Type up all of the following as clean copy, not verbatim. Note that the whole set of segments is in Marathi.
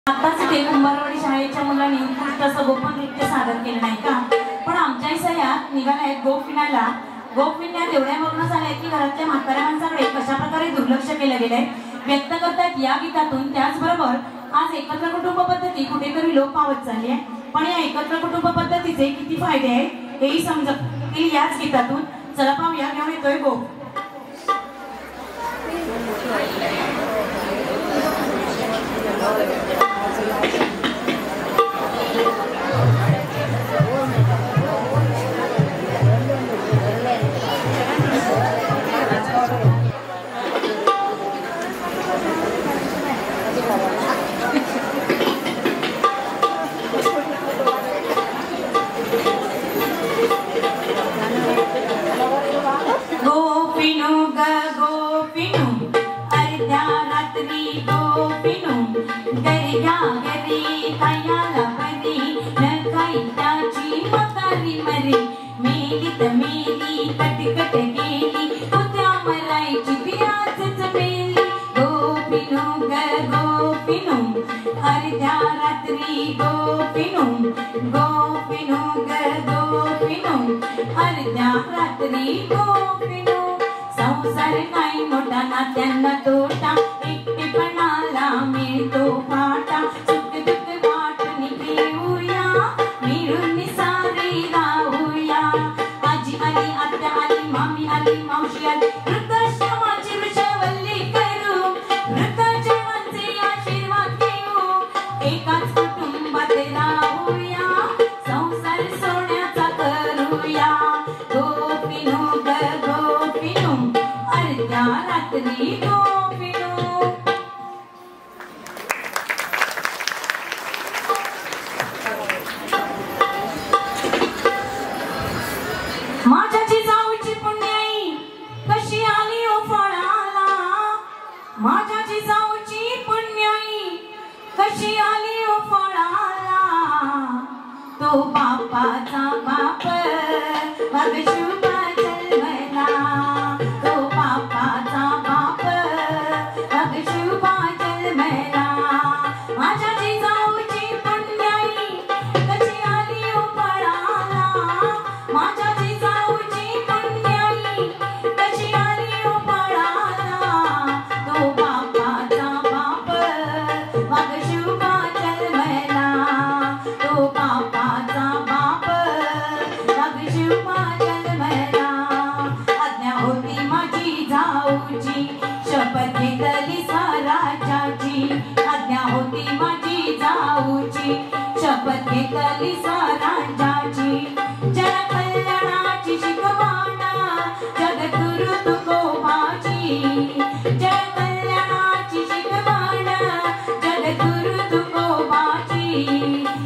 आताच ते कुंभारवाडी शाळेच्या मुलांनी उत्कृष्ट असं गोपन नृत्य सादर केलं नाही का? पण आमच्या सह्यात निघाल्या गोप विणायला. गोप विणण्यात एवढ्या मग्न झाल्या की घरातल्या म्हाताऱ्या माणसाकडे कशा प्रकारे दुर्लक्ष केलं गेलंय व्यक्त करतात या गीतातून. त्याचबरोबर आज एकत्र कुटुंब पद्धती कुठेतरी लोप पावत चालली आहे, पण या एकत्र कुटुंब पद्धतीचे किती फायदे आहेत हेही समजतील याच गीतातून. चला पाहूया, घेऊन येतोय गोप. संसार नाही मोठा ना त्यांना तोटा, एकटेपणाला मिळतो फाटा. सुख दुःख वाटून घेऊया, मिळून सारे राहूया. आजी आली, आत्या आली, मामी आली, मावशी आली, वृद्धाश्रमाची वृक्षवल्ली करू, वृद्धाश्रमांचे आशीर्वाद घेऊ. एकाच कुटुंबात राहूया, संसार सोन्याचा करूया. गोपिनो ग गोपिनो, अर्ध्या रात्री गोपिनो. माझ्या जिजाऊची पुण्याई कशी आली ओ फळाला, माझ्या जिजाऊची पुण्याई कशी आली ओ फळाला. तो बापाचा बाप मग शुभा जन्मला, तो बापाचा बाप मग शुभा जन्मला. माझ्या जिजाऊची पुण्याई कशी आली ओ फळाला, माझ्या जिजाऊची पुण्याई कशी आली ओ फळाला. तो बापाचा बाप मग शुभा जन्मला, तो बापाचा बाप मग शुभा जन्मला. आज्ञा होती माझी जाऊची, शपथ घेतली स्वराज्याची. आज्ञा होती माझी जाऊची, शपथ घेतली स्वराज्याची. जन कल्याणाची शिकवण जगद्गुरु तुकोबाची, जन कल्याणाची शिकवण जगद्गुरु तुकोबाची.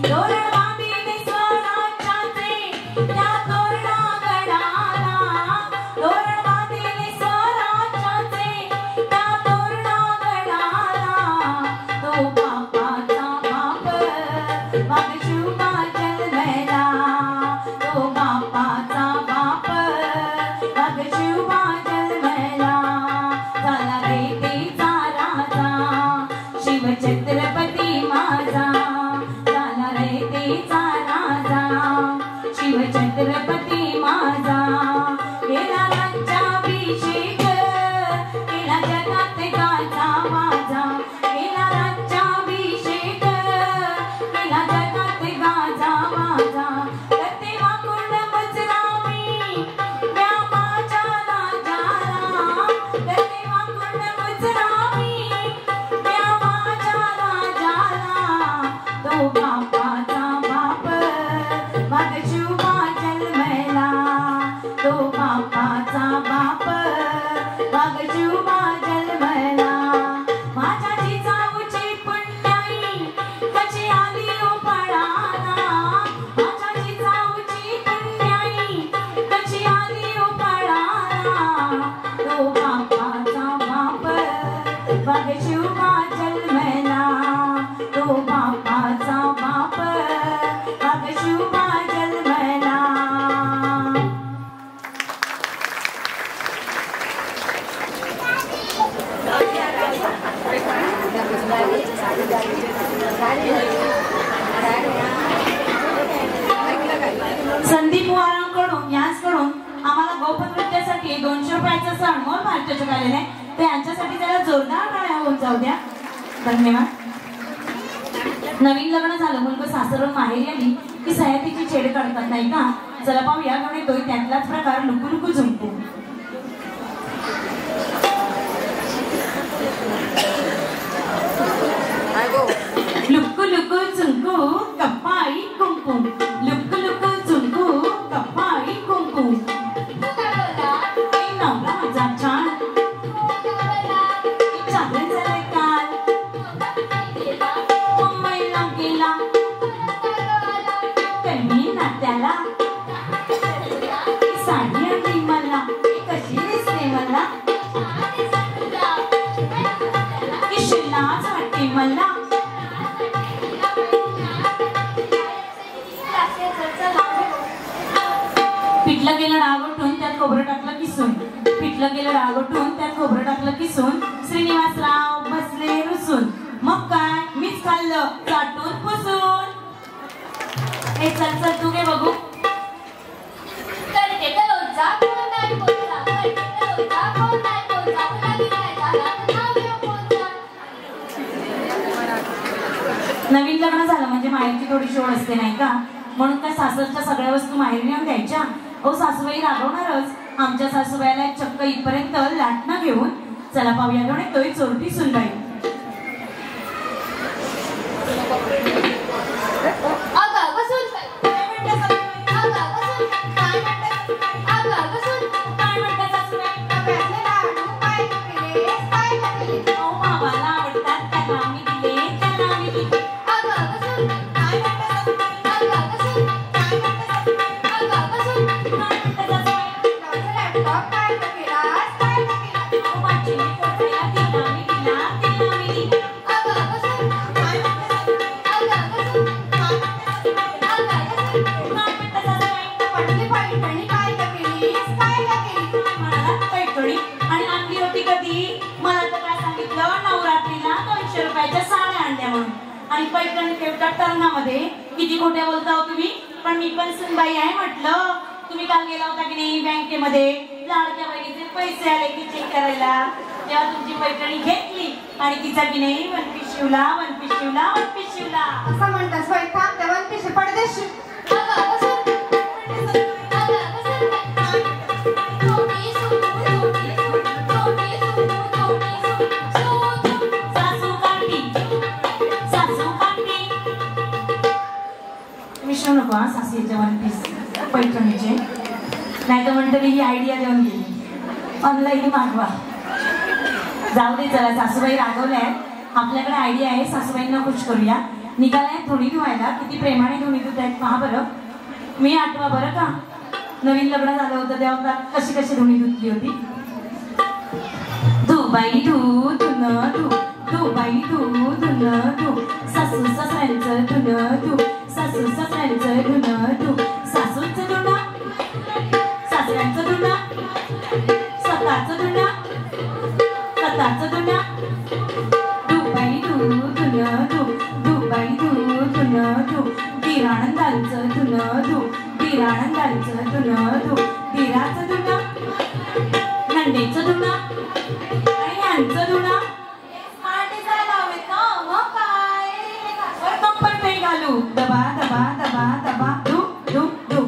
तोरण बांधिले स्वराज्याचे त्या तोरणागडाला, तोरण बांधिले स्वराज्याचे त्या तोरणागडाला. तो बापाचा बाप मग शुभा जन्मला, तो बापाचा बाप मग शुभा जन्मला. झाला रे तेचा राजा शिवछत्रपती माझा, झाला रे तेचा राजा शिवछत्रपती माझा. केला राज्याभिषेक, केला जगात गाजा माझा. केला राज्याभिषेक, केला जगात गाजा माझा. करते वाकुड मुजरामी म्या माझ्या राजाला, करते वाकुड मुजरामी म्या माझ्या राजाला. तो बापाचा बाप मग शुभा जन्मला, तो बापाचा बाप मग शुभा जन्मला. माझ्या जिजाऊची पुण्याई कशी आली ओ फळाला, माझ्या जिजाऊची पुण्याई कशी आली ओ फळाला. तो बापाचा बाप मग शुभा जन्मला, तो बापाचा बाप रुपयाचं सण मोर महाराष्ट्राच्या आलेलं आहे, तर यांच्यासाठी त्याला जोरदार टाळ्या होऊन जाऊ द्या. धन्यवाद. नवीन लग्न झालं, मुलगा सासरवरून माहेरी आली की सयातीची छेड काढतात नाही का? चला पाहूया गणे तो त्यातलाच प्रकार लुकू लुकू झुंकू. लुकू लुकू झुंकू कप्पाई कुंकू, लुकू लुकू झुंकू कप्पाई कुंकू. नवरा माझा छान चांगलं झालंय काल, मुंबईला गेला कमी नात्याला, साडी आणली मला कशी दिसते मला, किशनाच वाटते मला. पिठलं गेलं रागवटून त्यात खोबरं टाकलं किसून, पिठलं गेलं रागवटून त्यात खोबरं टाकलं किसून, श्रीनिवासराव बसले रुसून. मग काय मीच खाल्लं चाटून पुसून. हे चल चल तू घे बघू. नवीन लग्न झालं म्हणजे माहेरची थोडीशी ओढ असते नाही का? म्हणून काय सासरच्या सगळ्या वस्तू माहेरी नेऊन द्यायच्या? हो सासूबाई रागवणारच. आमच्या सासूबाईला चक्क इथपर्यंत लाटणं घेऊन. चला पाहूया गणे तोही चोरटी सुनबाई. आणि पैठणी ठेवतात तरंगामध्ये. किती खोट्या बोलता हो तुम्ही? पण मी पण सुनबाई आहे म्हटलं. तुम्ही काल गेला होता की नाही बँकेमध्ये लाडक्या बहिणीचे पैसे आले की चेक करायला, तेव्हा तुमची पैठणी घेतली आणि तिचा की नाही वन पीस शिवला, वन पीस शिवला, वन पीस शिवला असं म्हणतात. स्वयंपाक त्या वन पीस पडदेशी नको हा सासूच्या वन पीस पैठणीचे. नाही तर मंडळी ही आयडिया देऊन गेली, ऑनलाईन मागवा. जाऊ दे चला, सासूबाई रागवल्या आहेत. आपल्याकडे आयडिया आहे, सासूबाईंना खुश करूया. निघालाय धुणी धुवायला. किती प्रेमाने धुणी धुत आहेत पहा बरं. मी आठवा बरं का, नवीन लग्न झालं होतं तेव्हा कशी कशी धुणी धुतली होती. धुबाई धू धुन धू, धुबाई धू धुन धू, सासू सासऱ्यांचं धुन धू, सासू सासऱ्यांचं धुन धू, सासूचं धुणं सासऱ्यांचं धुणं, स्वतःचं धुणं स्वतःचं धुणं. धुबाई धू धुन धू, धुबाई धू धुन धू, दिरानंदांचं धुन धू, दिरानंदांचं धुन धू, दिराचं धुणं, नंदेचं धुणं आणि यांचं धुणं. घालू दबा दबा दबा दबा धू धू धू.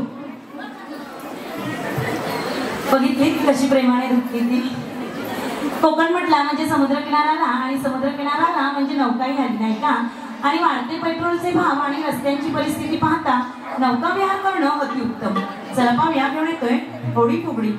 बघितली कशी प्रेमाने धुतली ती. कोकण म्हटला म्हणजे समुद्रकिनाराला, आणि समुद्रकिनाराला म्हणजे नौकाही आली नाही का? आणि वाढते पेट्रोलचे भाव आणि रस्त्यांची परिस्थिती पाहता नौका विहार करणं अतिउत्तम. चला पाहूया घेऊन येतोय होडी फुगडी.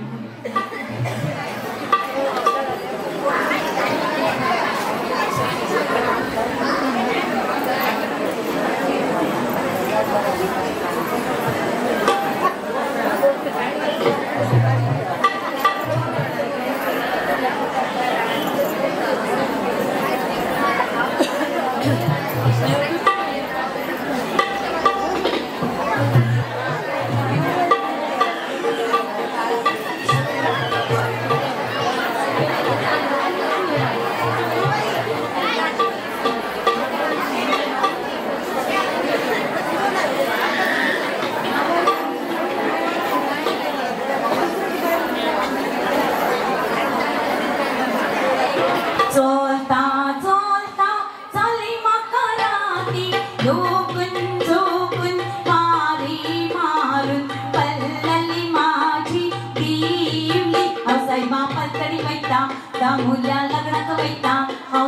हाती झोपून झोपून मारी मारून पल्लली माझी दिवली साहेबा पलतडी वैता दामुल्या लग्नाक वैता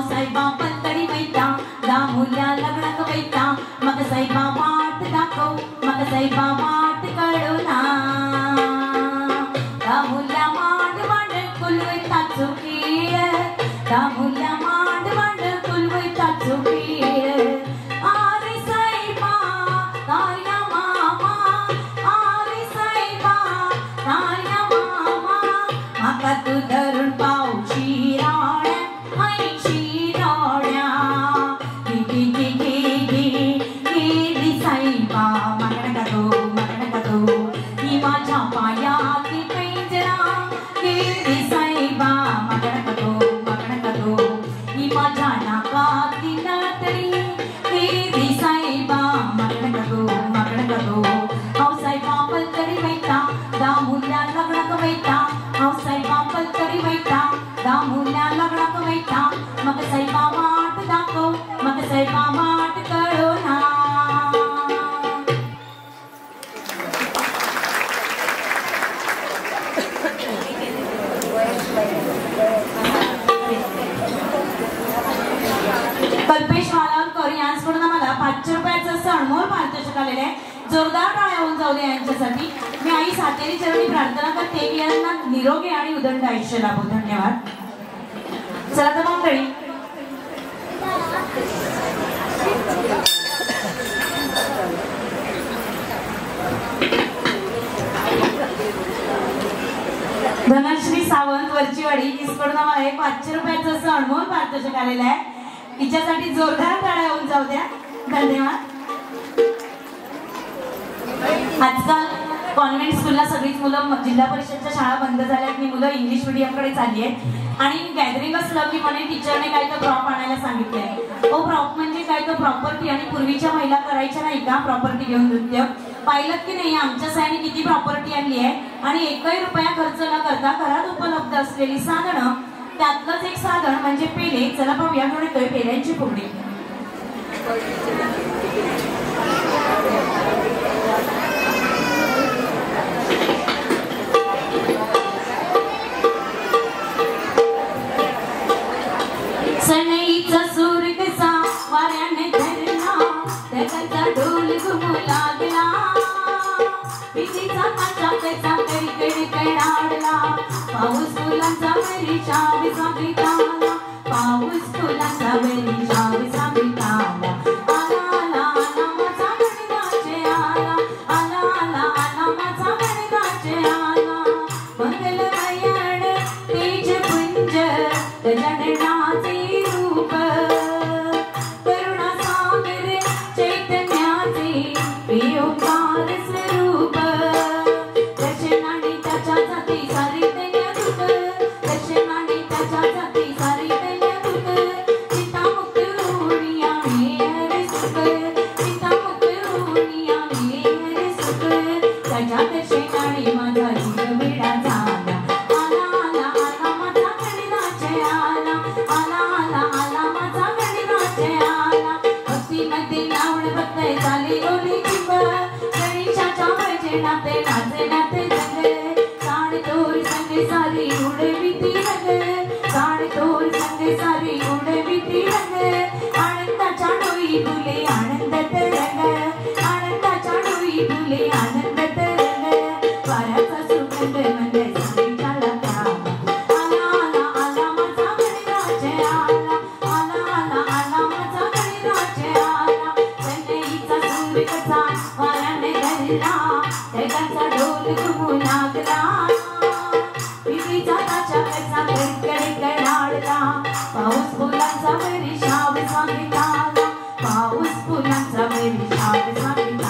साहेबा पलतडी वैता दामुल्या लग्नाक वैता मग साहेबा वाट दाखव मग साहेबा वाट कळना दामुल्या मांड मांड कुलवैता चुकीळ दामुल्या मांड मांड कुलवैता चुकीळ आरे साहेबा ताया मामा आरे साहेबा ताया मामा माका तू धरून पावशी राड्या ऐशी राड्या गेली साहेबा मागणं का तो ही माझ्या पायाची पैंजरा गेली साहेबा मागणं का तो ही माझ्या नाकातली नातडी गेली साहेबा मागणं का तो साहेबा पलतडी वैता दामुल्या लग्नाक वैता साहेबा पलतडी वैता दामुल्या लग्नाक वैता मग साहेबा वाट दाखव मग साहेबा वाट कळना कल्पेश मालावकर यांच्याकडून आम्हाला 500 रुपयाचं सणमोल पारितोषिक आलेलं आहे. जोरदार टाळ्या होऊन जाऊ दे यांच्यासाठी. मी आई सातेरी चरणी प्रार्थना करते की यांना निरोगी आणि उदंड आयुष्य लाभो. धन्यवाद. चला तर मंडळी धनश्री सावंत वरचीवाडी इसकडून आम्हाला 500 रुपयाचं असं अनमोल पारितोषिक आलेलं आहे. तिच्यासाठी जोरदार टाळ्या होऊन जाऊ द्या. धन्यवाद. आजकाल कॉन्व्हेंट स्कूलला सगळीच मुलं जिल्हा परिषदच्या शाळा बंद झाल्यात आणि मुलं इंग्लिश मीडियमकडे चालली आहेत आणि गॅदरिंग असलं की म्हणे टीचरने काय तर प्रॉप आणायला सांगितलंय. हो प्रॉप म्हणजे काय तर प्रॉपर्टी आणि पूर्वीच्या महिला करायच्या नाही का प्रॉपर्टी घेऊन नृत्य. पाहिलं की नाही आमच्या साईने किती प्रॉपर्टी आणली आहे आणि 1 रुपया खर्च न करता घरात उपलब्ध असलेली साधनं त्यातलंच एक साधन म्हणजे पेले. चला पाहूया घेऊन येतोय पेल्यांची फुगडी. सनईचा सूर कसा वाऱ्याने धरला त्याचा ढोल घुमू लागला पितीचा काचा कसा कडकड कडाडला पाऊस फुलांचा बरीचा विसाविताला पाऊस फुलांचा बरीचा विसाविताला आला आला आला माझा गणराजे आला आला आला आला माझा गणराजे आला मंगल नयन तेज पुंज गजनाचे रूप करुणा सागर चैतन्याचे प्रियोकार स्वरूप दर्शनाने त्याच्या जाती सारी दैन्यदूत दर्शनाने त्याच्या जाती सारी दैन्यदूत चिंतामुक्त होऊन आम्ही हरे सुख चिंतामुक्त होऊन आम्ही हरे सुख त्याच्या दर्शनाने माझा जीव वेडा झाला आला आला आला माझा गणराजे आला आला आला आला माझा गणराजे आला भक्तीमध्ये लावण बघताय झाली ओली चिंब गणेशाच्या भजनाते नाचे नाचे जग साड तोर संगे सारी उडवी ती रंग साड तोर संगे सारी उडवी ती रंग आनंदाच्या डोई फुले आनंद तरंग आनंदाच्या डोई फुले आनंद तरंग वाऱ्याचा सुगंध म्हणजे सारीच्याला आला आला आला माझा गणराजे आला आला आला आला माझा गणराजे आला सनईचा सूर कसा वाऱ्याने धरला त्याचा ढोल घुमू लागला पितीचा काचा कसा कडकड कडाडला पाऊस फुलांचा बरीचा विसाविताला पाऊस फुलांचा बरीचा विसाविताला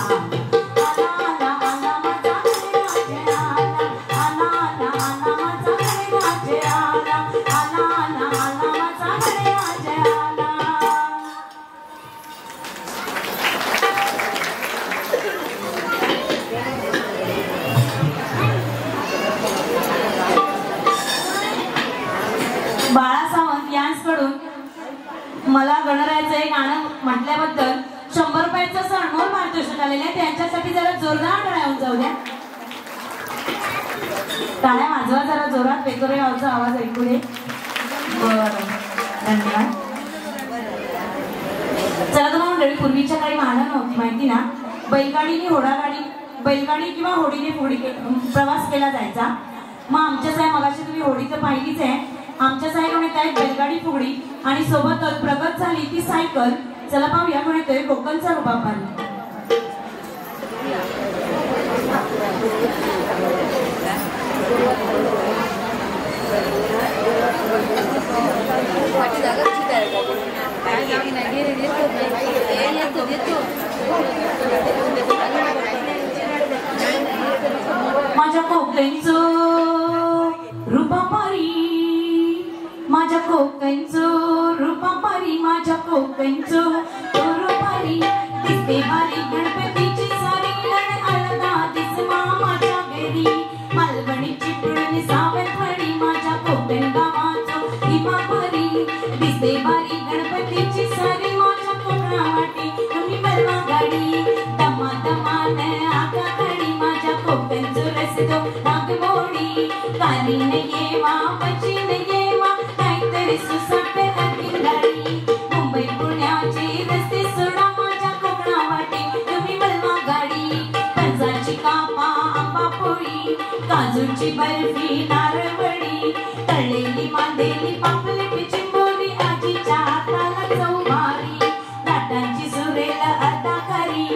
आला आला आला माझा गणराजे आला आला आला आला माझा गणराजे आला आला आला आला माझा गणराजे आला. बाळा सावंत यांच्याकडून मला गणरायाचं एक गाणं म्हटल्याबद्दल रुपयाचा असं अनमोल पारितोषिक आलेलं आहे, त्यांच्यासाठी जरा जोरदार टाळ्या होऊन जाऊ द्या. टाळ्या वाजवा जरा जोरात, वेगवेगळे गावचा आवाज ऐकू दे. बरं, धन्यवाद. चला तर मंडळी, पूर्वीच्या काही वाहनं नव्हती माहिती ना, बैलगाडी किंवा होडीने प्रवास केला जायचा. मग आमच्या साहेब मगाशी तुम्ही होडी तर पाहिलीच आहे, आमच्या साहेब कोण येत आहेत बैलगाडी फुगडी आणि सोबतच प्रगत झाली ती सायकल. चला पाहूया कोण येतोय कोकणचा रुबाब बारी. माझ्या कोकणचं रूपापारी, माझ्या कोकणचं रूपापारी, माझ्या कोकणचं रूपापारी दिसते बारी गणपतीची सारी लढ अलगा दिस मामाच्या घरी मालवणी चिपळूण सावंतवाडी माझ्या कोकण गावाचं हिमापारी दिसते बारी गणपतीची सारी माझ्या कोकणावाटी तुम्ही बलवा गाडी दमा दमान आगा गाडी माझ्या कोकणचं रसतो नागमोडी कालीन येवा बचीन येवा काहीतरी सुसाट गाडी मुंबई पुण्याचे रस्ते सोडा माझ्या कोकणावाटी तुम्ही बलवा गाडी पंचाची कापा आंबा पोळी काजूची बर्फी नारळवडी तळलेली मांदेली पापलेट चिंबोरी आजीच्या हाताला चौभारी दाटांची सुरेल अदाकारी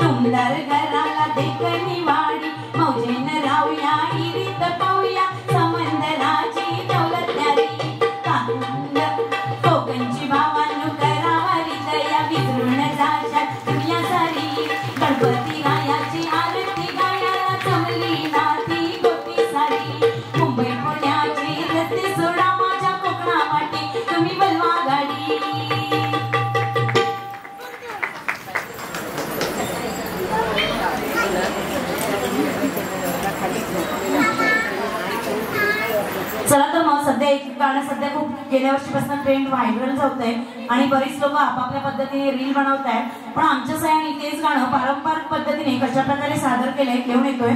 तुमदार घराला देखणी वाडी मौजेन राहूया इरीत पाहूया समंदराची दौलत न्यारी काकुंद कोकणची भावानु करावारी दया विसरून जाशा दुनिया सारी गणपती रायाची आरती गायाला जमली नाती गोटी सारी मुंबई पुण्याची रस्ते सोडा माझ्या कोकणावाटी तुम्ही बलवा गाडी. चला तर मग सध्या एक गाणं सध्या खूप गेल्या वर्षीपासून ट्रेंड व्हायरल होत आहे आणि बरीच लोक आपापल्या पद्धतीने रील बनवत आहेत, पण आमच्या सह्याने तेच गाणं पारंपरिक पद्धतीने कशा प्रकारे सादर केलंय घेऊन येतोय.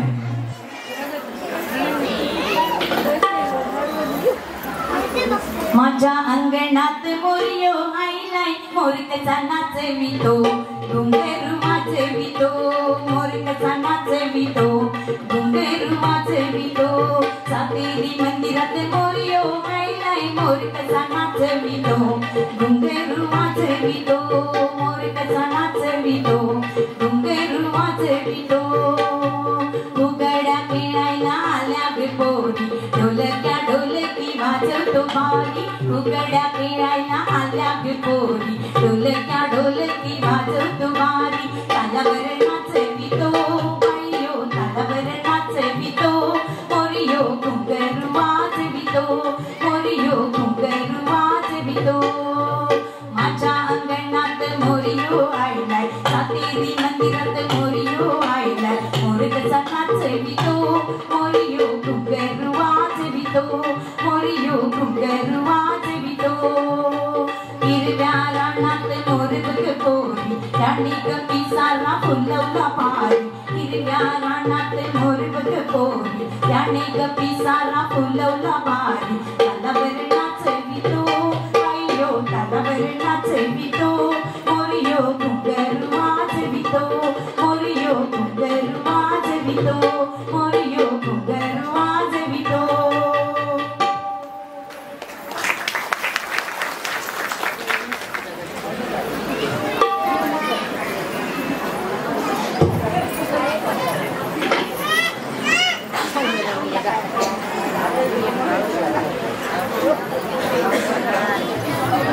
माझ्या अंगणात मोरियो आईलाय मोरकचा नाचवितो घुंगरू वाजवितो मोरकचा नाचवितो घुंगरू वाजवितो सातेरी मंदिरात मोरियो आईलाय मोरकचा नाचवितो घुंगरू वाजवितो मोरकचा नाचवितो घुंगरू वाजवितो उघड्या खेळायला आल्या बिपोरी ढोलक्या ढोलकी वाजवतो बारी उघड्या खेळायला आल्या बिपोरी ढोलक्या ढोलकी वाजवतो बारी तालावर नाचवितो बाईयो तालावर नाचवितो मोरियो घुंगरू वाजवितो मोरियो घुंगरू वाजवितो. माझ्या अंगणात मोरियो आईलाय सातेरी मंदिरात मोरियो आईलाय मोरकचा नाचवितो मोरियो घुंगरू वाजवितो मोरियो घुंगरू वाजवितो. हिरव्या रानात मोरबग पोरी त्याने गपी सारा फुलवला पारी हिरव्या रानात मोरबग पोरी त्याने गपी सारा फुलवला पारी तालावर नाचवितो बाईयो तालावर नाचवितो मोरियो घुंगरू वाजवितो मोरियो घुंगरू वाजवितो मोरियो घुंगरू वाजवितो.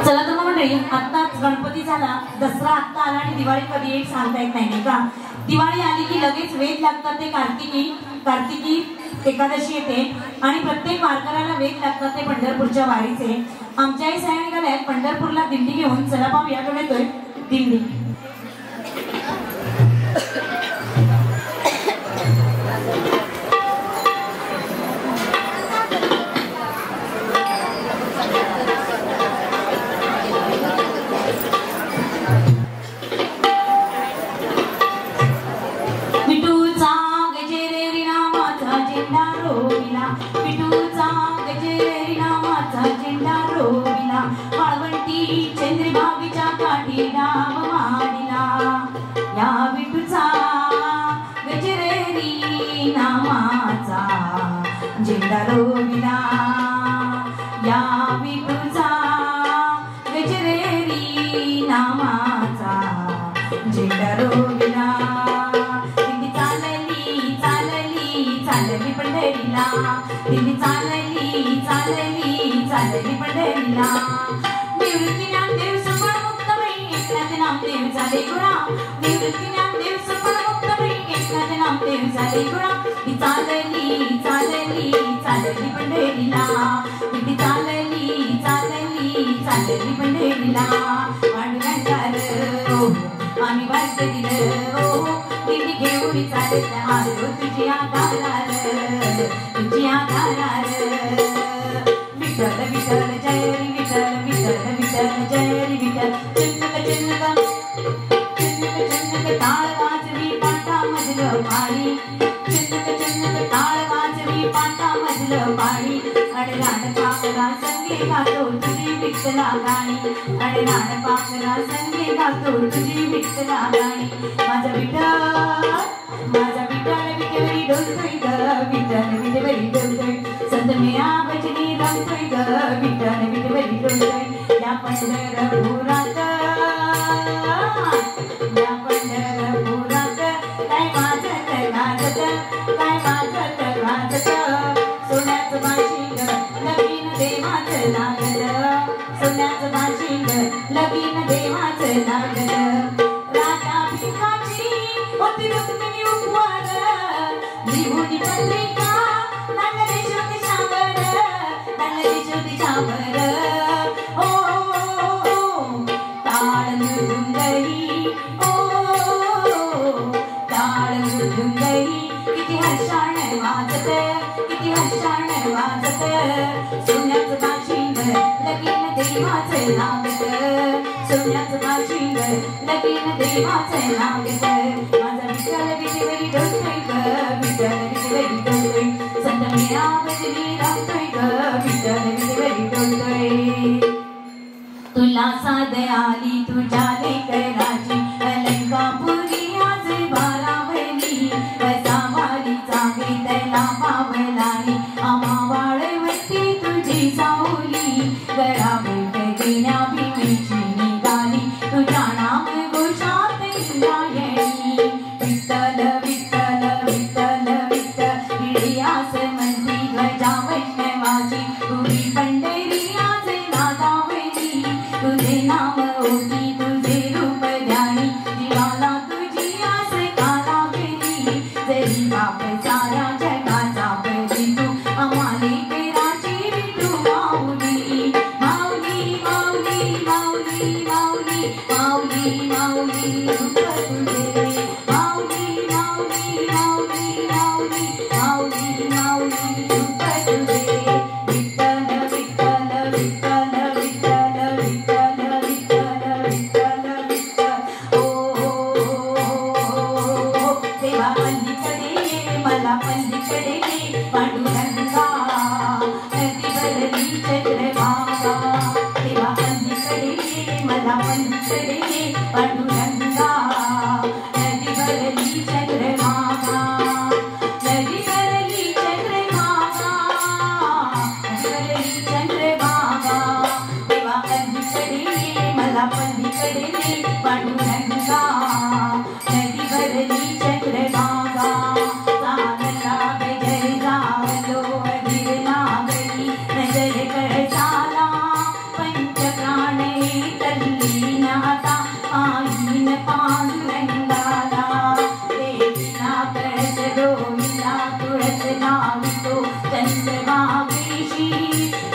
चला तर मंडळी, आत्ताच गणपती झाला, दसरा आत्ता आला आणि दिवाळी कधी येईल सांगता येत नाही का. दिवाळी आली की लगेच वेध लागतात ते कार्तिकी एकादशी येते आणि प्रत्येक वारकऱ्याला वेध लागतात ते पंढरपूरच्या वारीचे. आमच्याही सैनिकाला पंढरपूरला दिंडी घेऊन चला पाहूया याकडे येतोय दिंडी. झेंडा रोविला या विठूचा गजरेरी नामाचा झेंडा रोविला दिंडी चालली चालली चालली पंढरीला दिंडी चालली चालली चालली पंढरीला निवृत्ती ज्ञानदेव सुपण मुक्त बाई एकनाथ नामदेव झाले गुणा निवृत्ती ज्ञानदेव सुपण मुक्त बाई एकनाथ नामदेव झाले गुणा ती चालली चालली चालली पंढरीला ती चालली चालली चालली पंढरीला पांडुरंगार ओ आम्ही वाटते दिलं ओ दिंडी घेऊन चालत आलो तुझी आधारार तुझी आधारार विठ्ठल विठ्ठल जय रे विठ्ठल विठ्ठल विठ्ठल जय रे विठ्ठल चिन्नक चिन्नक चिन्नक चिन्नक ताळ वाजवी पाटा मधलं पाणी चिन्नक चिन्नक ताळ वाजवी पाटा मधलं पाणी अडराड पाकरा संगे गातो तुझी विठ्ठला गाणी अडराड पाकरा संगे गातो तुझी विठ्ठला गाणी माझा विठ्ठल विठेवरी डोलतोय ग विठ्ठल विठेवरी डोलतोय संत मेरा भजनी रमतोय ग विठ्ठल विठेवरी डोलतोय या पंढरपुरात काय वाजत गाजत काय वाजत गाजत सोन्याचं बाशिंग लगीन देवाचं लागलं सोन्याचं बाशिंग लगीन देवाचं लागलं राजा भिकाची होती रुक्मिणी उपवार लिहून पत्रिका नांगरे ज्योतिषावर नांगरे ज्योतिषावर ओ ताळ मृदुंगई ताळ मृदुंगई किती हर्षाण वाजत किती हर्षाण वाजत सोन्याचं बाशिंग लगीन देवाचं लागत सोन्याचं बाशिंग लगीन देवाचं लागत माझा विठ्ठल विठेवरी डोलतोय ग विठ्ठल विठेवरी डोलतोय संत मेरा भजनी रमतोय ग विठ्ठल विठेवरी डोलतोय तुला साध आली तुझ्या लेकराची अलंकापुरी आज बारावली वसावारीचा वेदला पावलानी आम्हा वाळवती तुझी सावली गळा भेट देण्या भीमेची निघाली तुझ्या नाम घोषात इंद्रायणी विठ्ठल विठ्ठल विठ्ठल विठ्ठल आस मंदी ध्वजा वैष्णवाची तुझी पंढरी आज नादावली तुझे नाम ओटी तुझे रूप ध्यानी जीवाला तुझी आस काला गेली जरी बाप साऱ्या जगाचा परी तू आम्हाले पेराची विठू माऊली माऊली माऊली माऊली माऊली माऊली माऊली रूप तुझे माऊली माऊली माऊली माऊली माऊली माऊली रूप तुझे विठ्ठल विठ्ठल विठ्ठल विठ्ठल विठ्ठल विठ्ठल विठ्ठल विठ्ठल ओ देवा पल्लीकडे मला पल्लीकडे पांडुरंगा नदी भरली चंद्रभागा देवा पल्लीकडे मला पल्लीकडे पांडुरंगा नदी भरली चंद्रभागा नदी भरली चंद्रभागा नदी भरली चंद्रभागा देवा पल्लीकडे मला पल्लीकडे पांडुरंगा नदी भरली चंद्रभागा चालला बेजर जावलो अधीर नागरी नजर कळसाला पंचप्राण तल्ली नाता आईन पांडुरंगाला देवीना कळस रोहिला तुळस नावितो चंद्रभागेशी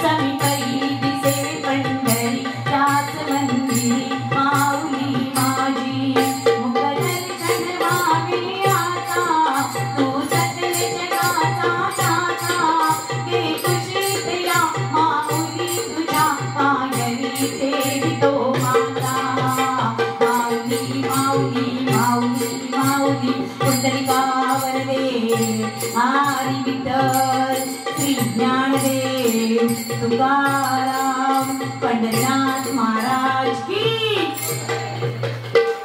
समीपरी दिसे पंढरी त्याच मंदिरी माऊली माझी मुखदर्शन मागे आता तू सकल जगाचा दाता घे कुशीत या माऊली तुझ्या पायरी ठेवितो माता माऊली माऊली माऊली माऊली पुंडलिकावर दे हरी विठ्ठल श्री ज्ञानदेव तुकाराम पंढरीनाथ महाराज की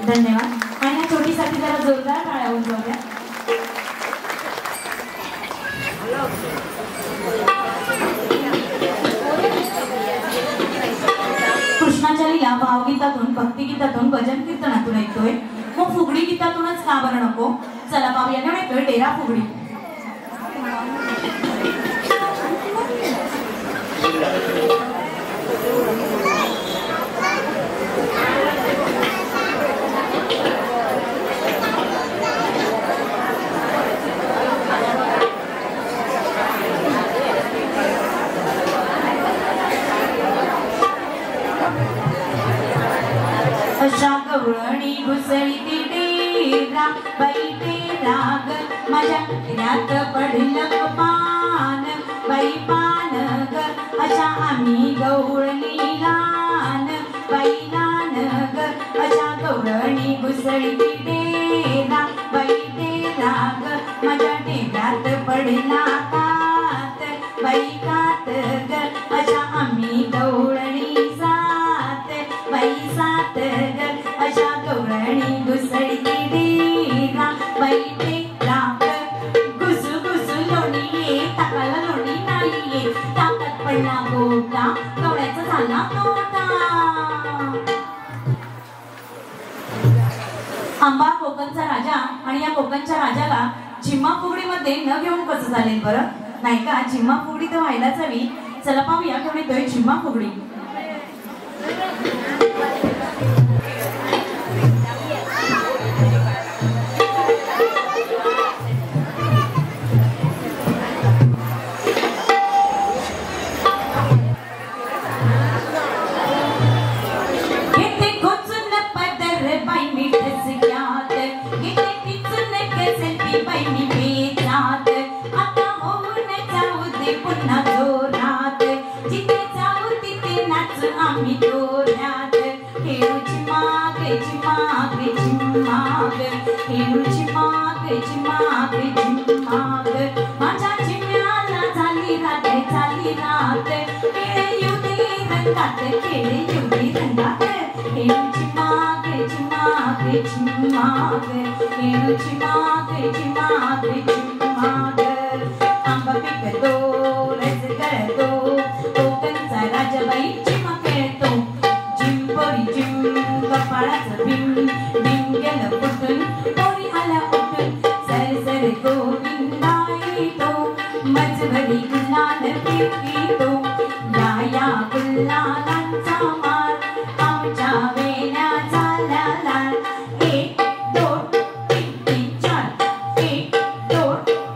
धन्यवाद. आणि या छोटीसाठी जरा जोरदार टाळ्या उजवल्या. गीतातून भजन कीर्तनातून ऐकतोय, मग फुगडी गीतातूनच का बरं नको? चला पाहूया घेऊन येतोय डेरा फुगडी. अशा गवळणी घुसळी ती डेरा बाई डेरा ग माझ्या डेऱ्यात पडलं पान बाई पान ग. अशा आम्ही गवळणी लान बाई लान ग. अशा गवळणी घुसळी ती डेरा बाई डेरा ग माझ्या डेऱ्यात पडला कात बाई कात ग. अशा आम्ही गवळणी सात बाई सात ग. अशा गवळणी घुसळी डेरा बाई डेरा ग. घुसू घुसू लोणी ये टाकाला लोणी नाही ये टाकत पडला गोटा गवळ्याचा झाला तोटा. आंबा कोकणचा राजा आणि या कोकणच्या राजाला झिम्मा फुगडीमध्ये न घेऊन कसं चालेल बरं? नाही का? झिम्मा फुगडी तर व्हायलाच हवी. चला पाहूया घेऊन येतोय झिम्मा फुगडी. माझ्या चिमण्याला झाली रात झाली रात खेळे युदे रंगात खेळे युदे रंगात खेळूची माग चिमाग चिमाग खेळूची माग चिमाग चिमाग. आंबा पिकतो रस गळतो कोकणचा राजाबाई चिमा खेळतो. जिम पोरी जिम कपाळाचं भीम भीम गेलं फुटून पोरी आल्या उठून सर सर गोविंदा येतो मजबरी गुलाल पितो. या गुलालांचा मार आमच्या वेण्या झाल्या लाल. 1 2 3 3 4 1 2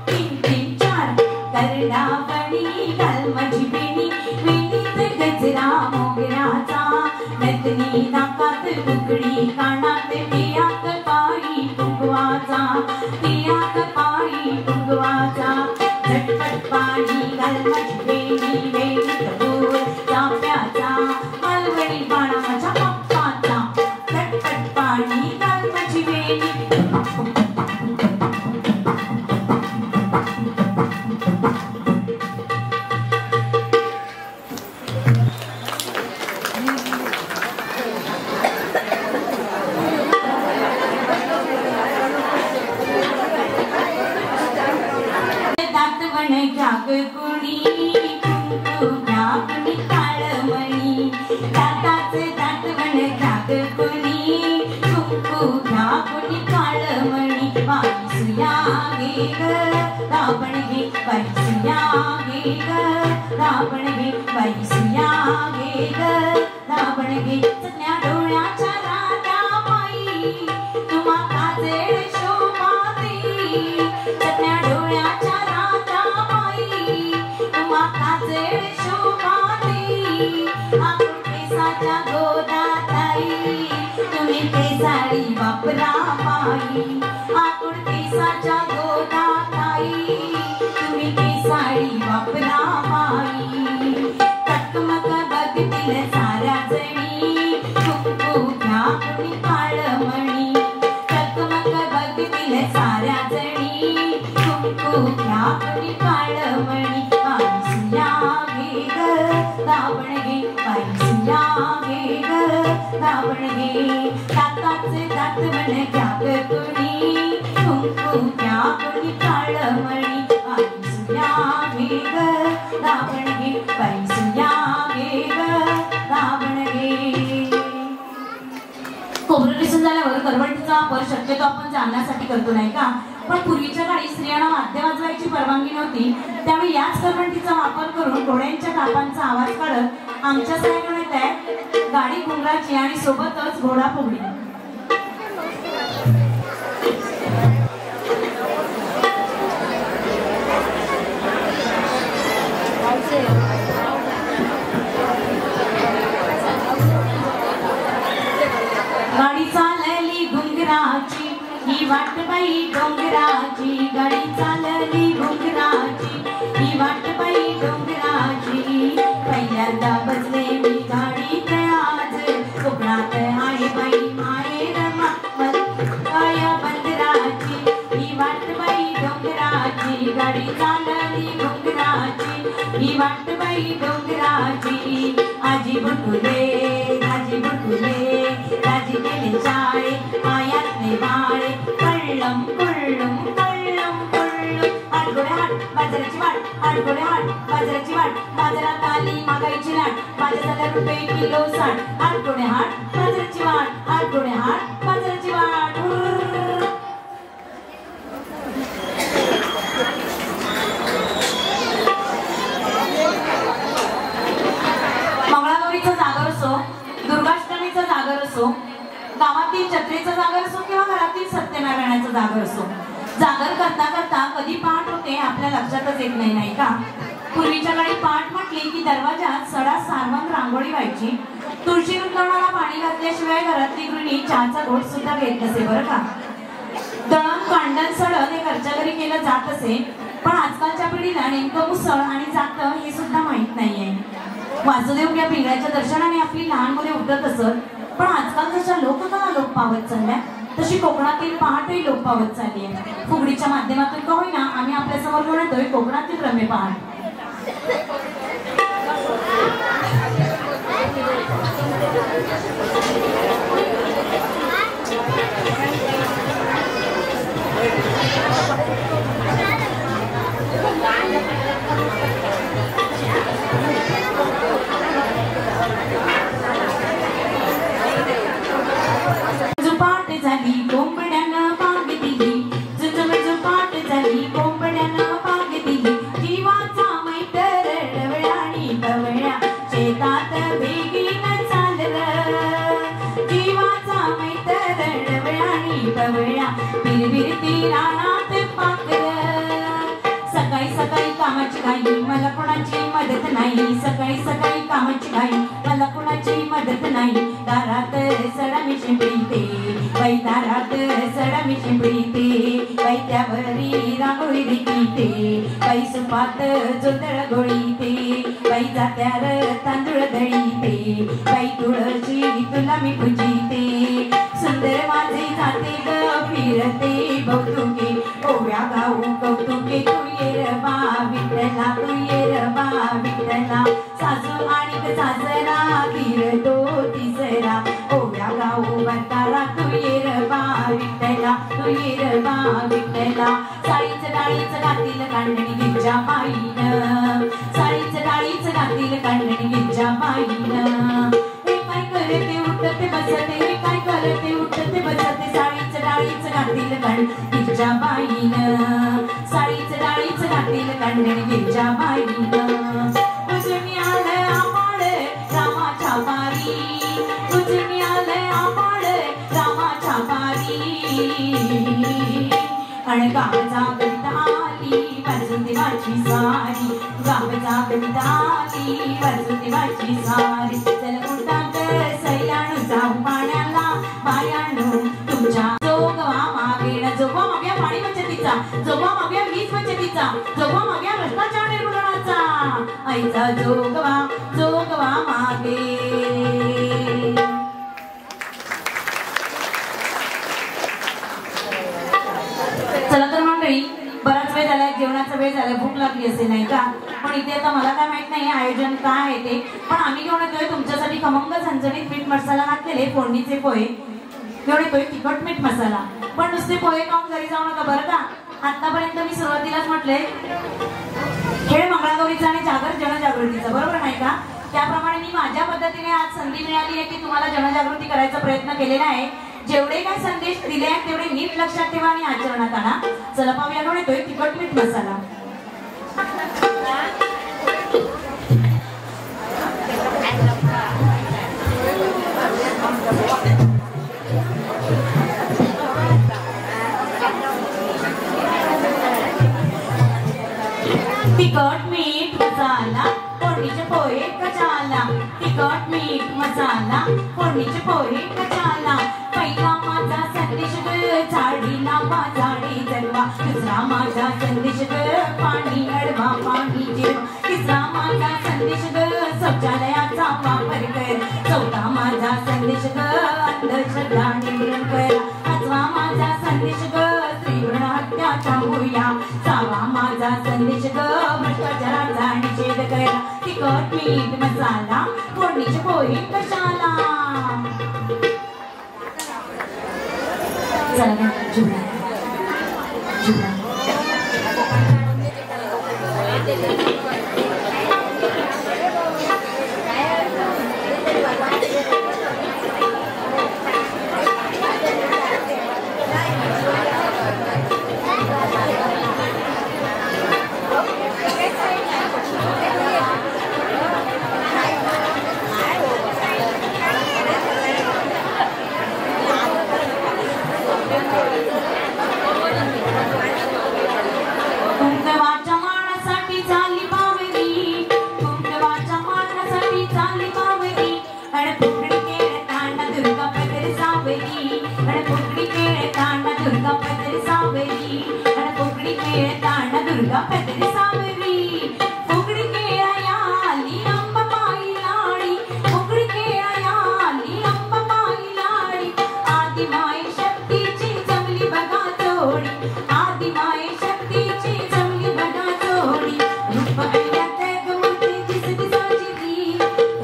3 3 4 करडावणी घाल माझी बेणी वेणीत गजरा मोगऱ्याचा नतनी नाकात बुकडी कानात टियाक पायी कुंकवाचा टियाक पायी कुंकवाचा. झटपट पाणी घाल माझी बेणी वेणीत बोल चाप्याचा मालवणी बाणा माझ्या पप्पाचा. झटपट पाणी घाल माझी बेणी. जाग कुणी कुंकू घ्या कुणी काळमणी दाताचे दातवण जाग कुणी कुंकू घ्या कुणी काळमणी. बाई सुया गे ग रावण गे बाई सुया गे ग रावण गे बाई सुया गे ग रावण गे. सगळ्या डोळ्याच्या राजा बाई तुम्हा काजळ शोभाती सगळ्या डोळ्याच्या काजळ शोभाती. आपण केसाच्या गोदाताई तुम्ही केसाळी वापरा पायी. आपण केसाच्या गोदाताई तुम्ही केसाळी वापरा पायी. टकमक बघतील साऱ्या जणी कुंकू घ्या कुणी काळमणी. टकमक बघतील साऱ्या जणी कुंकू घ्या कुणी काळमणी. रावण गे बाई सुया गे ग रावण गे. दाताचे दातवण घ्या ग कुणी कुंकू घ्या कुणी काळमणी. बाई सुया गे ग रावण गे बाई सुया गे ग रावण गे. करवंटीचा वापर शक्यतो आपण जाणण्यासाठी करतो नाही का? पण पूर्वीच्या काळी स्त्रियांना वाद्य वाजवायची परवानगी नव्हती, त्यामुळे याच करवंटीचा वापर करून घोड्यांच्या कापांचा आवाज काढत आमच्या सह्याकडून येत आहे गाडी घुंगराची आणि सोबतच घोडा फुगडी. गाडी चालली घुंगराची ही वाट बाई डोंगराची, गाडी चालली घुंगराची ही वाट बाई डोंगराची. पहिल्यांदा बसले मी गाडीत आज, कोकणात आहे बाई माहेर माया बंदराची. ही वाट बाई डोंगराची, गाडी चालली घुंगराची ही वाट बाई डोंगराची. आजी बुटुले आजी बुटुले राजी केले शाळे मायातले बाळे, कळम कळम कळम कळम. आडगोडे हाट बाजाराची वाट, आडगोडे हाट बाजाराची वाट, बाजारात आली मागायची लाट, बाजाराला रुपये किलो साठ. आडगोडे हाट बाजाराची वाट, आडगोडे हाट बाजाराची वाट. मंगळागौरीचा जागर असो, दुर्गाष्टमीचा जागर असो, गावातील जत्रेचा जागर असो किंवा घरातील सत्यनारायणाचा जागर असो, जागर करता करता कधी पहाट होते आपल्या लक्षातच येत नाही का? पूर्वीच्या काळी पहाट म्हटली की दरवाजात सडा सारवण रांगोळी व्हायची. तुळशी वृंदावनाला पाणी घातल्याशिवाय घरातली गृहिणी चहाचा घोट सुद्धा घेत नसे बरं का? दळण कांडण सडण हे घरच्या घरी केलं जात असे, पण आजकालच्या पिढीला नेमकं मुसळ आणि जातं हे सुद्धा माहीत नाहीये. वासुदेव या पिंगळ्याच्या दर्शनाने आपली लहान मुले उठत असत, पण आजकाल जशा लोककला लोप पावत चालल्या तशी कोकणातील पहाटही लोप पावत चालली आहे. फुगडीच्या माध्यमातून का होईना आम्ही आपल्या समोर घेऊन येतोय कोकणातील रम्य पहाट. जुपाट झाली कोंबड्यानं पाग दिली, जुपाट झाली कोंबड्यानं पाग दिली. जीवाचा मैत्र डवळ्यानी डवळ्या शेतात बेगीन चाललं, जीवाचा मैत्र डवळ्यानी डवळ्या बिरबिरती रानात पाकलं. सकाळी सकाळी कामाची घाई मला कोणाची मदत नाही, सकाळी सकाळी कामाची घाई मला कोणाची मदत नाही. दारात सडा मी शिंपडीते बाई, दारात सडा मी शिंपडीते बाई, त्यावरी रांगोळी देखीते बाई, सुपात जोंधळ गोळीते बाई, जात्यार तांदूळ दळीते बाई, तुळशी तुला मी पूजिते. सुंदर माझे जाते ग फिरते कौतुके, ओव्या गाऊ कौतुके. तू ये र बा विठ्ठला, तू ये र बा विठ्ठला. सासू आणि सासरा फिरतो तिसरा, ओव्या गाऊ वरतारा. तू ये र बा विठ्ठला, तू ये र बा विठ्ठला. साडीचं डाळीचं घातील कांडणी गिरजा बाईनं, साडीचं डाळीचं घातील कांडणी गिरजा बाईनं. हे काय करते उठते बसते, हे काय करते उठते बसते. साडीचं डाळीचं घातील कांडणी गिरजा बाईनं, साडीचं डाळीचं घातील कांडणी गिरजा बाईनं. उजनी आलं आमाड रामाच्या पारी, उजनी आलं आमाड रामाच्या पारी. आणि गावचा कविता आली वासुदेवाची सारी, गावचा कविता आली वासुदेवाची सारी. चल उठात सैयाणू जाऊ पाण्याला बायाणू तुमच्या. जोगवा मागेन जोगवा माग्या पाणी बचतीचा, जोगवा माग्या वीज बचतीचा, जोगवा माग्या भ्रष्टाचार निर्मूलनाचा. आईचा जोगवा जोगवा मागे. चला तर मंडळी, बराच वेळ झाला, जेवणाचा वेळ झाला, भूक लागली असेल नाही का? पण इथे आता मला काय माहित नाही आयोजन काय आहे ते, पण आम्ही घेऊन येतोय तुमच्यासाठी खमंग झणझणीत मीठ मसाला घातलेले फोडणीचे पोहे घेऊन येतोय, तिखट मीठ मसाला. पण नुसते पोहे खाऊन घरी जाऊ नका बरं का? आतापर्यंत मी सुरुवातीलाच म्हटले खेळ मंगळागौरीचा आणि जागर जनजागृतीचा, बरोबर नाही का? त्याप्रमाणे मी माझ्या पद्धतीने आज संधी मिळाली आहे की तुम्हाला जनजागृती करायचा प्रयत्न केलेला आहे. जेवढे काय संदेश दिले आहेत तेवढे नीट लक्षात ठेवा आणि आचरणात आणा. चला पाहूया कोण येतोय तिखट मीठ मसाला. तिखट मीठ मसाला फोडणीचे पोहे कचाला. तिखट मीठ मसाला फोडणीचे पोहे कचाला. पहिला माझा संदेश ग झाडीला झाडी जलवा. दुसरा माझा संदेश ग पाणी अडवा पाणी जिरवा. तिसरा माझा संदेश ग शौचालयाचा वापर कर. चौथा माझा संदेश ग अंधश्रद्धा निर्मूलन कर. पाचवा माझा संदेश ग स्त्रीभ्रूण हत्या थांबूया. सहावा माझा संदेश ग भ्रष्टाचाराचा निषेध कर. तिखट मीठ मसाला फोडणीचे पोहे कशाला. चला जुळा जुळा. दुर्गा पदरी सावरी फुगडी खेळाया आली अंबाबाई लाडी. फुगडी खेळाया आली अंबाबाई लाडी. आदिमाई शक्तीची जमली बघा जोडी. आदिमाई शक्तीची जमली बघा जोडी. रूप गैल्यात गमूर्ती दिसती साजिदी.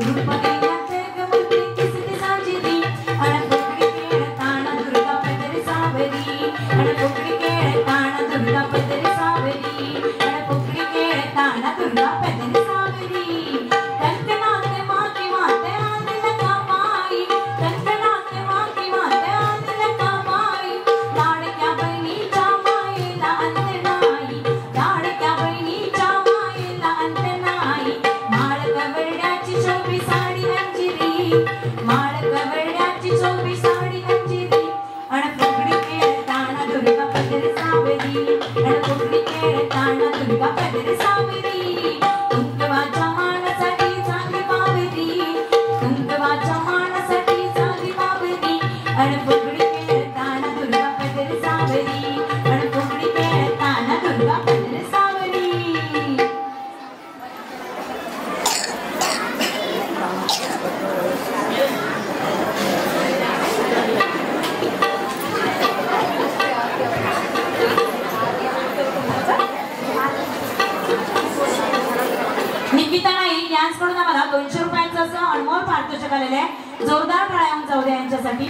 रूप गैल्यात गमूर्ती दिसती साजिदी. अन फुगडी खेळताना दुर्गा पदरी सावरी. अन फुगडी खेळताना दुर्गा पदरी सावरी. दुर्गा पदरी सावरी. कंकणात माती माते आदिल कमाई. कंकणात माती माते आदिल कमाई. लाडक्या बहिणीच्या मायेला अंत नाही. लाडक्या बहिणीच्या मायेला अंत नाही. माळ गवळण्याची शोभी साडी अंजिरी. माळ गवळण्याची शोभी साडी अंजिरी. अन फुगडी खेळताना दुर्गा पदरी सावरी. अन फुगडी खेळताना दुर्गा पदरी सावरी. कुंकवाच्या मानासाठी चांगली बावरी. कुंकवाच्या मानासाठी चांगली बावरी. अन फुगडी खेळताना दुर्गा पदरी सावरी. अन फुगडी खेळताना दुर्गा पदरी सावरी. निकिता नाईक यांच्याकडून आम्हाला 200 रुपयांचं असं अनमोल पारितोषिक आलेलं आहे. जोरदार टाळ्या जाऊ द्या यांच्यासाठी.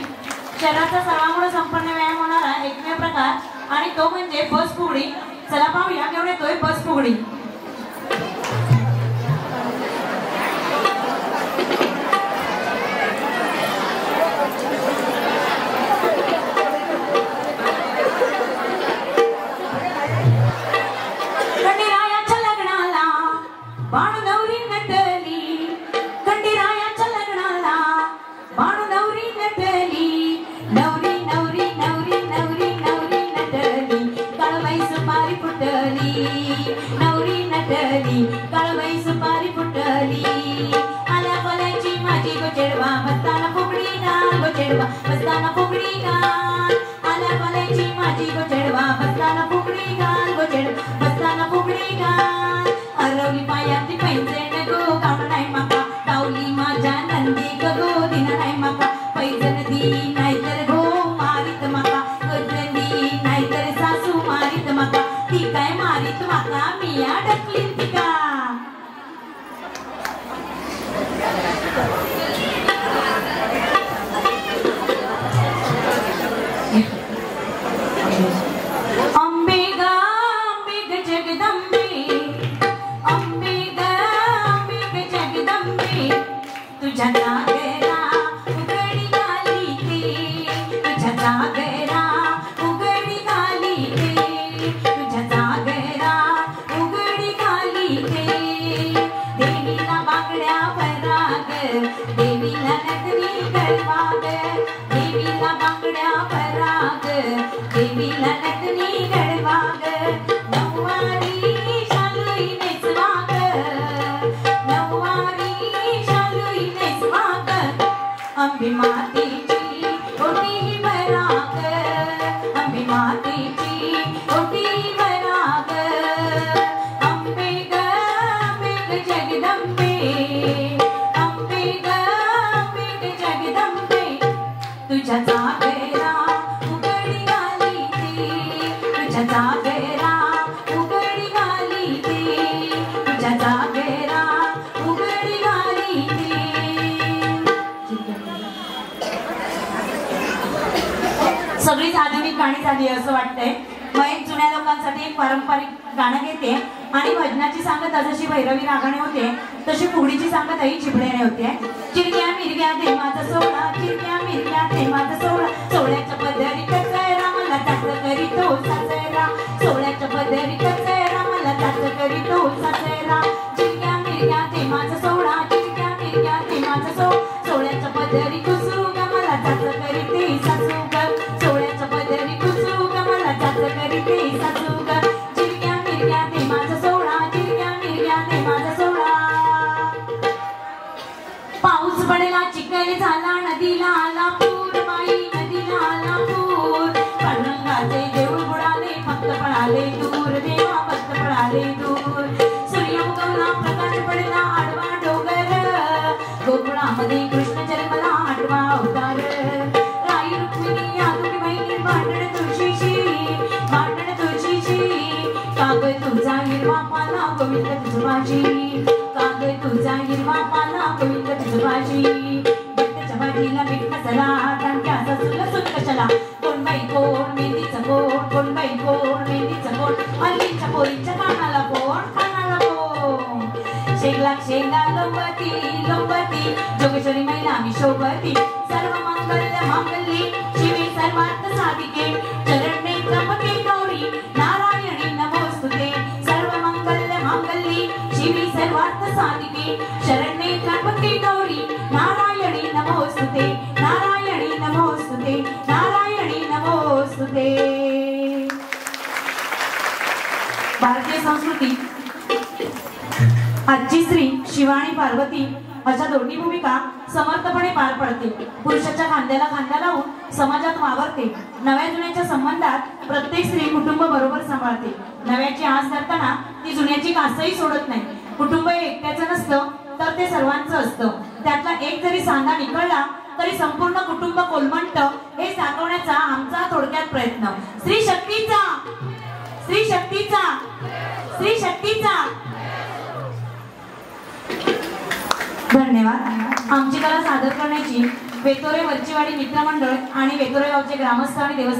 शरीराचा सर्वांगुण संपन्न व्यायाम होणारा एकमेव प्रकार आणि तो म्हणजे बस फुगडी. चला पाहूया केवढे येतोय बस फुगडी. खंडेरायाच्या लग्नाला बाणू नवरी नटली. खंडेरायाच्या लग्नाला बाणू नवरी नटली. नवरी नवरी नवरी नवरी नवरी नटली. काळबाई सुपारी फुटली. नवरी मातेची ओटी बराग अंबे ग जगदंबे अंबे ग जगदंबे तुझ्या जागरा उघडी घाली ते तुझ्या जागरा उघडी घाली ते तुझ्या जागरा उघडी घाली ते. सगळीच आधुनिक गाणी झाली असं वाटतंय. मग एक जुन्या लोकांसाठी एक पारंपरिक गाणं घेते आणि भजनाची सांगत जशी भैरवी रागाने होते तशी फुगडीची सांगत आई चिपळ्याने होते. चिरक्या मिरक्या देवाचा सोहळा चिरक्या मिरक्या देवाचा सोहळा सोहळ्याच्या पदरी कचरा मला जास्त करीतो सासरा सोहळ्याच्या पदरी कचरा मला जास्त करीतो सासरा चिरक्या मिरक्या देवाचा सोहळा चिरक्या मिरक्या देवाचा सोहळ्याच्या पदरी कुसुग मला जास्त करीते सासूग सोहळ्याच्या पदरी कुसुग मला जास्त करीते सासूग चिरक्या मिरक्या देवाचा सोहळा चिरक्या मिरक्या देवाचा सोहळा. पाऊस पडला चिखल झाला नदीला आला पूर बाई नदीला आला पूर पांडुरंगाचे देऊळ बुडाले भक्त पळाले दूर देवा भक्त पळाले दूर. सूर्य उगवला प्रकाश पडला आडवा डोंगर गोकुळामध्ये कृष्ण जन्मला आठवा अवतार. राई रुक्मिणी आदुरी बहिणी भांडण तुळशीची काग तुझा हिरवा पाला गोविंद तुझ माझी काग तुझा हिरवा पाला गोविंद तुझ माझी. बिट्टच्या भाजीला मीठ मसाला टांक्याचा सुलसूल कशाला कोण बाई कोण मेहंदीचं कोण कोण बाई कोण मेहंदीचं कोण हल्लीच्या पोरीच्या कानाला कोण शेंगा लोंबती लोंबती जोगेश्वरी महिला मी शोभती सर्व मंगल्य मांगल्ये शिवे सर्वार्थ साधिके चरणे त्र्यंबके गौरी नारायणी नमोस्तुते सर्व मंगल्य मांगल्ये शिवे सर्वार्थ साधिके शरण्ये त्र्यंबके गौरी नारायणी नमोस्तुते नारायणी नमोस्तुते नारायणी नमोस्तुते. भारतीय संस्कृती आजची स्त्री शिव आणि पार्वती अशा दोन्ही भूमिका समर्थपणे पार पडते. पुरुषाच्या खांद्याला खांदा लावून समाजात वावरते. नव्या जुन्याच्या संबंधात प्रत्येक स्त्री कुटुंब बरोबर सांभाळते. नव्याची आस धरताना ती जुन्याची कासही सोडत नाही. कुटुंब हे एकट्याचं नसतं तर ते सर्वांचं असतं. त्यातला एक जरी सांधा निकळला तरी संपूर्ण कुटुंब कोलमंट हे दाखवण्याचा आमचा थोडक्यात प्रयत्न. स्त्री शक्तीचा स्त्री शक्तीचा स्त्री शक्तीचा. धन्यवाद. आमची कला सादर करण्याची वेतोरे वरचीवाडी मित्रमंडळ आणि वेतोरे गावचे ग्रामस्थ आणि देवस्थान